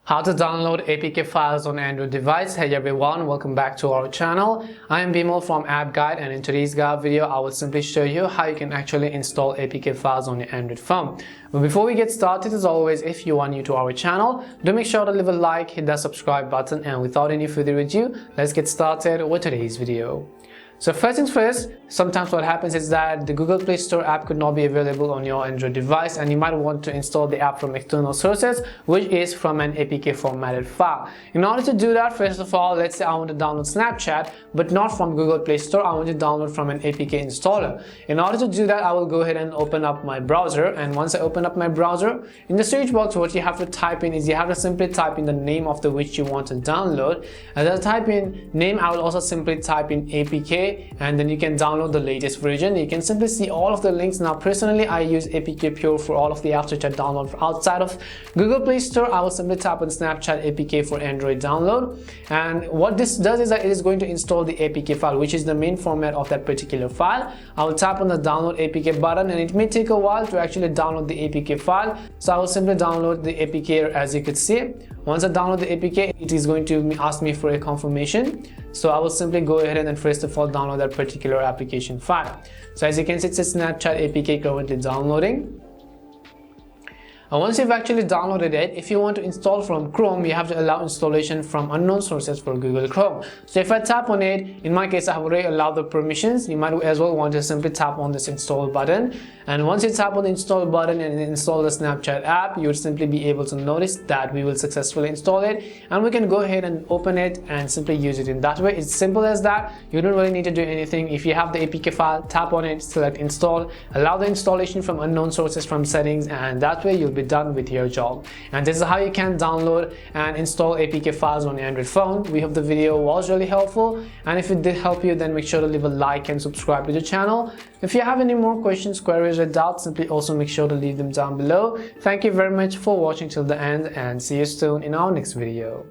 How to download APK files on Android device. Hey everyone, welcome back to our channel. I am Bimal from App Guide, and in today's guide video I will simply show you how you can actually install APK files on your Android phone. But before we get started, as always, if you are new to our channel, do make sure to leave a like, hit that subscribe button, and without any further ado, let's get started with today's video. So first things first, sometimes what happens is that the Google Play Store app could not be available on your Android device, and you might want to install the app from external sources, which is from an APK formatted file. In order to do that, first of all, let's say I want to download Snapchat, but not from Google Play Store. I want to download from an APK installer. In order to do that, I will go ahead and open up my browser, and once I open up my browser, in the search box, what you have to type in is you have to simply type in the name of the which you want to download. As I type in name, I will also simply type in APK, and then you can download the latest version. You can simply see all of the links. Now personally, I use APK Pure for all of the apps which I download outside of Google Play Store. I will simply type on Snapchat APK for Android download, and what this does is that it is going to install the APK file, which is the main format of that particular file. I will tap on the download APK button, and it may take a while to actually download the APK file, so I will simply download the APK. As you could see, once I download the APK, it is going to ask me for a confirmation. So I will simply go ahead and then first of all download that particular application file. So as you can see, it says Snapchat APK currently downloading. And once you've actually downloaded it, if you want to install from Chrome, you have to allow installation from unknown sources for Google Chrome. So if I tap on it, in my case I have already allowed the permissions. You might as well want to simply tap on this install button, and once you tap on the install button and install the Snapchat app, you would simply be able to notice that we will successfully install it, and we can go ahead and open it and simply use it in that way. It's simple as that. You don't really need to do anything. If you have the APK file, tap on it, select install, allow the installation from unknown sources from settings, and that way you'll be done with your job. And this is how you can download and install APK files on your Android phone. We hope the video was really helpful, and if it did help you, then make sure to leave a like and subscribe to the channel. If you have any more questions, queries, or doubts, simply also make sure to leave them down below. Thank you very much for watching till the end, and see you soon in our next video.